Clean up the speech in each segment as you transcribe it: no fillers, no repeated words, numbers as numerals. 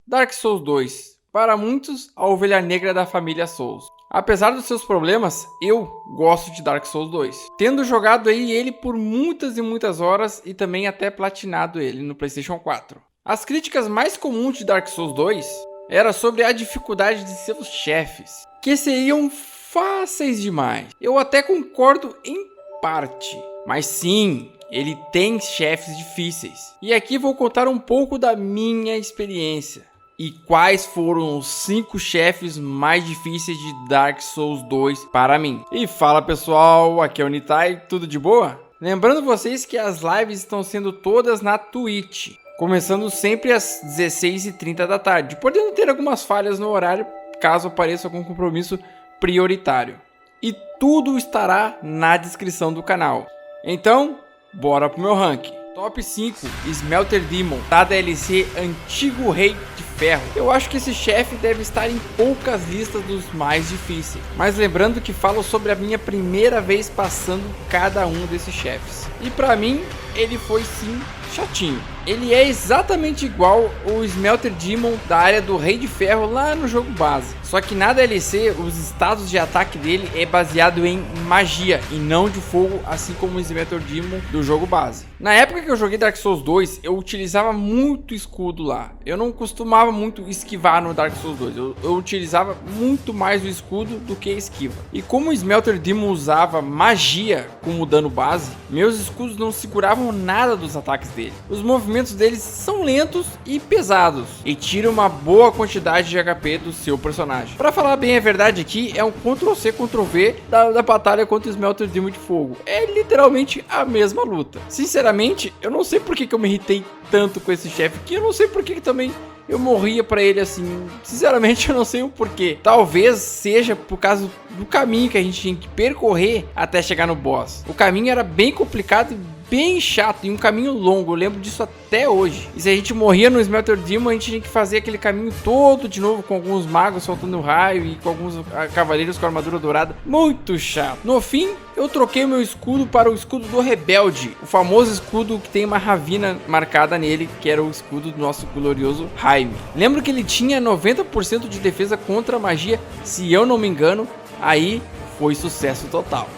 Dark Souls 2. Para muitos, a ovelha negra da família Souls. Apesar dos seus problemas, eu gosto de Dark Souls 2. Tendo jogado aí ele por muitas e muitas horas e também até platinado ele no PlayStation 4. As críticas mais comuns de Dark Souls 2 era sobre a dificuldade de seus chefes, que seriam fáceis demais. Eu até concordo em parte, mas sim, ele tem chefes difíceis. E aqui vou contar um pouco da minha experiência e quais foram os 5 chefes mais difíceis de Dark Souls 2 para mim. E fala pessoal, aqui é o Nitai, tudo de boa? Lembrando vocês que as lives estão sendo todas na Twitch, começando sempre às 16h30 da tarde, podendo ter algumas falhas no horário caso apareça algum compromisso prioritário. E tudo estará na descrição do canal. Então, bora pro meu ranking. Top 5, Smelter Demon, da DLC Antigo Rei de Ferro. Eu acho que esse chefe deve estar em poucas listas dos mais difíceis. Mas lembrando que falo sobre a minha primeira vez passando cada um desses chefes. E pra mim, ele foi sim chatinho. Ele é exatamente igual o Smelter Demon da área do Rei de Ferro lá no jogo base. Só que na DLC, os status de ataque dele é baseado em magia e não de fogo, assim como o Smelter Demon do jogo base. Na época que eu joguei Dark Souls 2, eu utilizava muito escudo lá. Eu não costumava muito esquivar no Dark Souls 2. Eu utilizava muito mais o escudo do que a esquiva. E como o Smelter Demon usava magia como dano base, meus escudos não seguravam nada dos ataques dele. Os movimentos deles são lentos e pesados e tiram uma boa quantidade de HP do seu personagem. Para falar bem a verdade aqui, é um Ctrl+C, Ctrl+V da batalha contra o Smelter Demon de fogo. É literalmente a mesma luta. Sinceramente, eu não sei por que eu me irritei tanto com esse chefe aqui. Eu não sei por que também eu morria pra ele assim. Sinceramente, eu não sei o porquê. Talvez seja por causa do caminho que a gente tinha que percorrer até chegar no boss. O caminho era bem complicado e bem chato, e um caminho longo, eu lembro disso até hoje. E se a gente morria no Smelter Demon, a gente tinha que fazer aquele caminho todo de novo, com alguns magos soltando raio e com alguns cavaleiros com armadura dourada. Muito chato. No fim, eu troquei meu escudo para o escudo do Rebelde, o famoso escudo que tem uma ravina marcada nele, que era o escudo do nosso glorioso Jaime. Lembro que ele tinha 90% de defesa contra a magia, se eu não me engano. Aí foi sucesso total.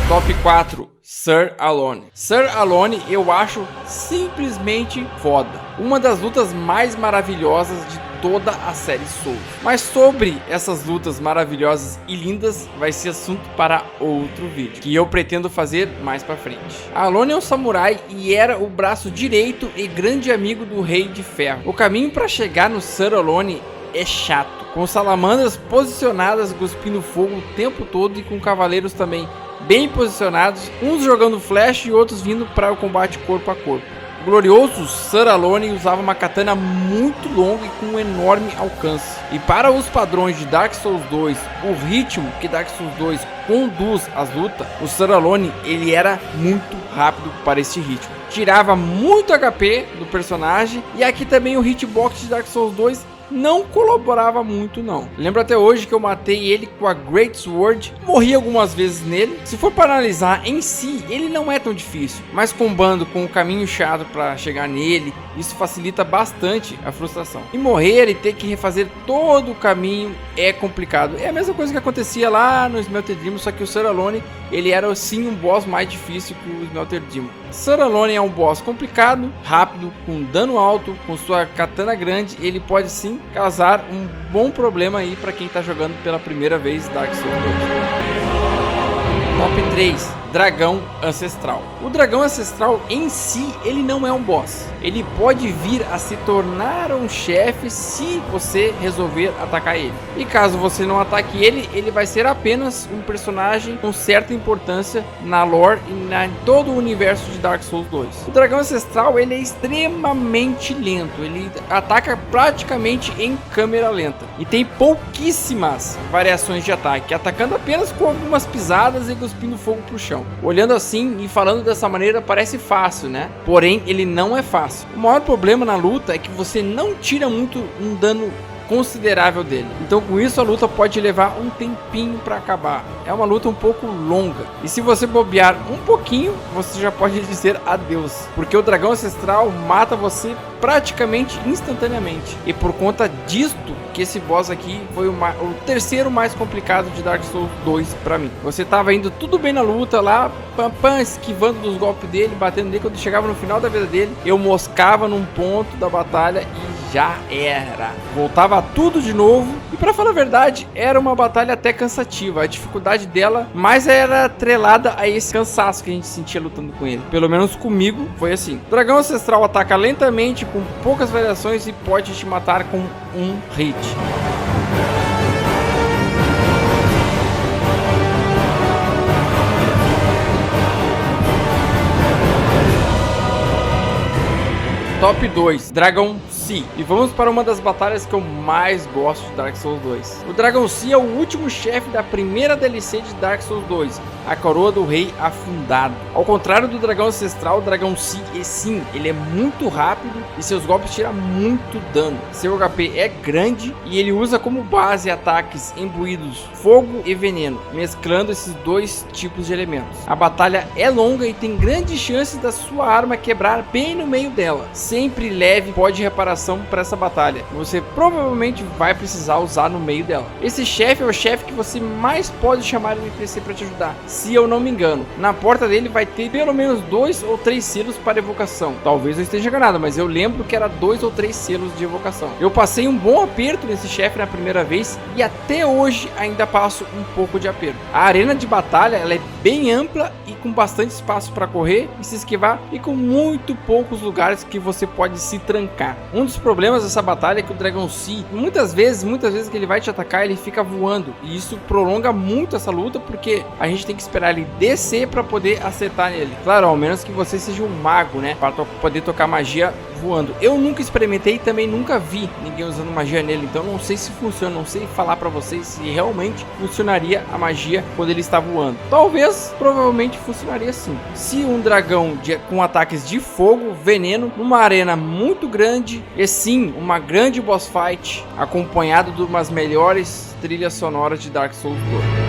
Top 4, Sir Alone. Sir Alone eu acho simplesmente foda. Uma das lutas mais maravilhosas de toda a série Souls. Mas sobre essas lutas maravilhosas e lindas vai ser assunto para outro vídeo, que eu pretendo fazer mais pra frente. Alone é um samurai e era o braço direito e grande amigo do Rei de Ferro. O caminho para chegar no Sir Alone é chato, com salamandras posicionadas cuspindo fogo o tempo todo e com cavaleiros também bem posicionados, uns jogando flash e outros vindo para o combate corpo a corpo. O glorioso Sir Alone usava uma katana muito longa e com um enorme alcance. E para os padrões de Dark Souls 2, o ritmo que Dark Souls 2 conduz as lutas, o Sir Alone ele era muito rápido para esse ritmo. Tirava muito HP do personagem, e aqui também o hitbox de Dark Souls 2 não colaborava muito não. Lembro até hoje que eu matei ele com a Great Sword, morri algumas vezes nele. Se for para analisar em si, ele não é tão difícil, mas combando com o caminho chato para chegar nele, isso facilita bastante a frustração. E morrer e ter que refazer todo o caminho é complicado. É a mesma coisa que acontecia lá no Smelter Demon, só que o Sir Alone ele era sim um boss mais difícil que o Smelter Demon. Sir Alone é um boss complicado, rápido, com dano alto, com sua katana grande. Ele pode sim causar um bom problema aí para quem está jogando pela primeira vez Dark Souls 2. Top 3, Dragão Ancestral. O Dragão Ancestral em si, ele não é um boss. Ele pode vir a se tornar um chefe se você resolver atacar ele. E caso você não ataque ele, ele vai ser apenas um personagem com certa importância na lore e em todo o universo de Dark Souls 2. O Dragão Ancestral, ele é extremamente lento. Ele ataca praticamente em câmera lenta. E tem pouquíssimas variações de ataque, atacando apenas com algumas pisadas e cuspindo fogo pro chão. Olhando assim e falando dessa maneira parece fácil, né? Porém, ele não é fácil. O maior problema na luta é que você não tira muito um dano considerável dele. Então com isso a luta pode levar um tempinho para acabar. É uma luta um pouco longa. E se você bobear um pouquinho, você já pode dizer adeus. Porque o dragão ancestral mata você praticamente instantaneamente. E por conta disto que esse boss aqui foi o terceiro mais complicado de Dark Souls 2 para mim. Você tava indo tudo bem na luta lá, esquivando dos golpes dele, batendo nele. Quando chegava no final da vida dele, eu moscava num ponto da batalha e já era. Voltava tudo de novo. E pra falar a verdade, era uma batalha até cansativa. A dificuldade dela mais era atrelada a esse cansaço que a gente sentia lutando com ele. Pelo menos comigo foi assim. O dragão ancestral ataca lentamente, com poucas variações, e pode te matar com um hit. Top 2, Dragon Sea. E vamos para uma das batalhas que eu mais gosto de Dark Souls 2. O Dragon Sea é o último chefe da primeira DLC de Dark Souls 2, a Coroa do Rei Afundado. Ao contrário do Dragão Ancestral, o Dragon Sea, sim, ele é muito rápido e seus golpes tiram muito dano. Seu HP é grande e ele usa como base ataques imbuídos fogo e veneno, mesclando esses dois tipos de elementos. A batalha é longa e tem grandes chances da sua arma quebrar bem no meio dela. Sempre leve pó de reparação para essa batalha. Você provavelmente vai precisar usar no meio dela. Esse chefe é o chefe que você mais pode chamar o NPC para te ajudar, se eu não me engano. Na porta dele vai ter pelo menos 2 ou 3 selos para evocação. Talvez eu esteja enganado, mas eu lembro que era 2 ou 3 selos de evocação. Eu passei um bom aperto nesse chefe na primeira vez e até hoje ainda passo um pouco de aperto. A arena de batalha ela é bem ampla e com bastante espaço para correr e se esquivar, e com muito poucos lugares que você pode se trancar. Um dos problemas dessa batalha é que o Dragon Sea, muitas vezes que ele vai te atacar, ele fica voando, e isso prolonga muito essa luta, porque a gente tem que esperar ele descer para poder acertar nele. Claro, ao menos que você seja um mago, né, para poder tocar magia voando. Eu nunca experimentei e também nunca vi ninguém usando magia nele, então não sei se funciona, não sei falar para vocês se realmente funcionaria a magia quando ele está voando. Talvez, provavelmente funcionaria sim. Se um dragão com ataques de fogo, veneno, numa arena muito grande, e sim, uma grande boss fight, acompanhado de umas melhores trilhas sonoras de Dark Souls 2.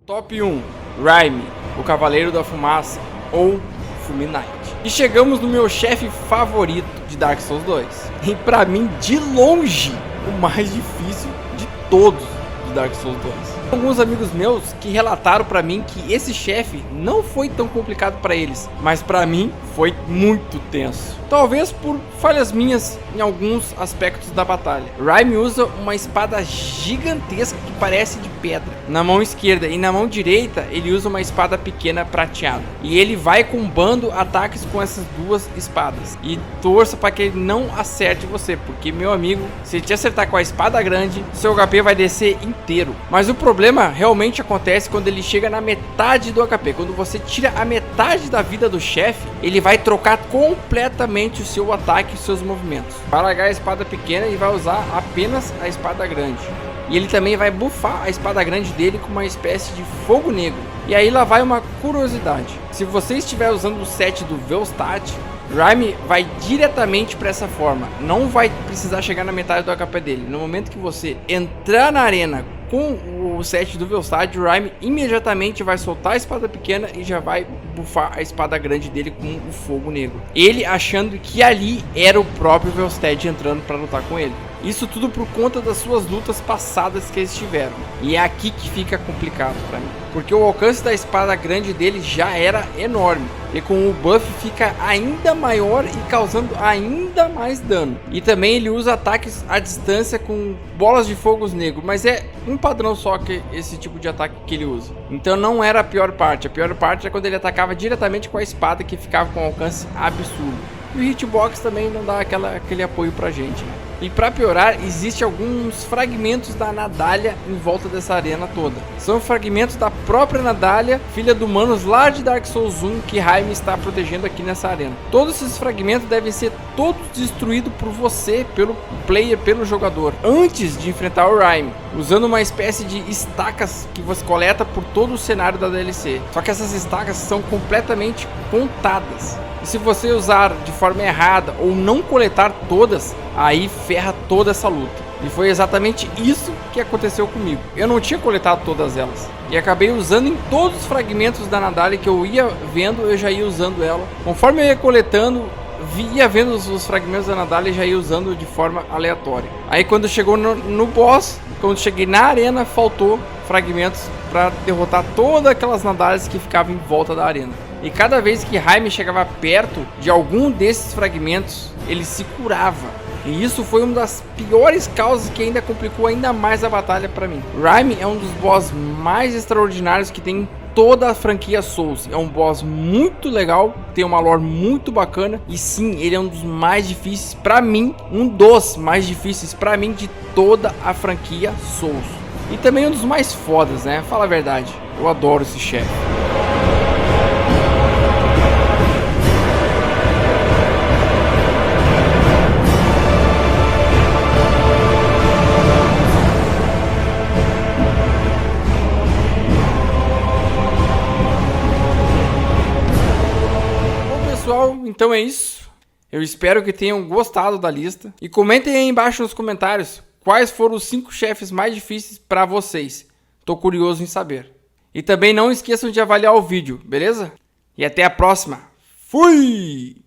Top 1, Raimi, o Cavaleiro da Fumaça, ou Fulminite. E chegamos no meu chefe favorito de Dark Souls 2. E pra mim, de longe, o mais difícil de todos de Dark Souls 2. Alguns amigos meus que relataram pra mim que esse chefe não foi tão complicado pra eles, mas pra mim foi muito tenso. Talvez por falhas minhas em alguns aspectos da batalha. Raimi usa uma espada gigantesca que parece de pedra na mão esquerda, e na mão direita ele usa uma espada pequena prateada. E ele vai combando ataques com essas duas espadas. E torça para que ele não acerte você, porque, meu amigo, se ele te acertar com a espada grande, seu HP vai descer inteiro. Mas o problema realmente acontece quando ele chega na metade do HP. Quando você tira a metade da vida do chefe, ele vai trocar completamente o seu ataque e os seus movimentos. Vai largar a espada pequena e vai usar apenas a espada grande. E ele também vai buffar a espada grande dele com uma espécie de fogo negro. E aí lá vai uma curiosidade. Se você estiver usando o set do Velstadt, Raimi vai diretamente para essa forma. Não vai precisar chegar na metade do HP dele. No momento que você entrar na arena com o set do Velstadt, o Raimi imediatamente vai soltar a espada pequena e já vai buffar a espada grande dele com o fogo negro. Ele achando que ali era o próprio Velstadt entrando para lutar com ele. Isso tudo por conta das suas lutas passadas que eles tiveram. E é aqui que fica complicado pra mim. Porque o alcance da espada grande dele já era enorme. E com o buff fica ainda maior e causando ainda mais dano. E também ele usa ataques à distância com bolas de fogo negro. Mas é um padrão só que esse tipo de ataque que ele usa. Então não era a pior parte. A pior parte é quando ele atacava diretamente com a espada, que ficava com um alcance absurdo. E o hitbox também não dá aquele apoio pra gente, né? E para piorar, existe alguns fragmentos da Nadalha em volta dessa arena toda. São fragmentos da própria Nadalha, filha do Manos lá de Dark Souls 1, que Jaime está protegendo aqui nessa arena. Todos esses fragmentos devem ser todos destruídos por você, pelo player, pelo jogador, antes de enfrentar o Jaime, usando uma espécie de estacas que você coleta por todo o cenário da DLC. Só que essas estacas são completamente contadas. E se você usar de forma errada ou não coletar todas, aí ferra toda essa luta. E foi exatamente isso que aconteceu comigo. Eu não tinha coletado todas elas. E acabei usando em todos os fragmentos da Nadalha que eu ia vendo, eu já ia usando ela. Conforme eu ia coletando, ia vendo os fragmentos da Nadalha e já ia usando de forma aleatória. Aí quando chegou no boss, quando cheguei na arena, faltou fragmentos para derrotar todas aquelas Nadalhas que ficavam em volta da arena. E cada vez que Jaime chegava perto de algum desses fragmentos, ele se curava. E isso foi uma das piores causas que ainda complicou ainda mais a batalha para mim. Jaime é um dos boss mais extraordinários que tem em toda a franquia Souls. É um boss muito legal, tem uma lore muito bacana. E sim, ele é um dos mais difíceis para mim, um dos mais difíceis para mim de toda a franquia Souls. E também um dos mais fodas, né? Fala a verdade, eu adoro esse chefe. Pessoal, então é isso. Eu espero que tenham gostado da lista. E comentem aí embaixo nos comentários quais foram os 5 chefes mais difíceis para vocês. Tô curioso em saber. E também não esqueçam de avaliar o vídeo, beleza? E até a próxima. Fui!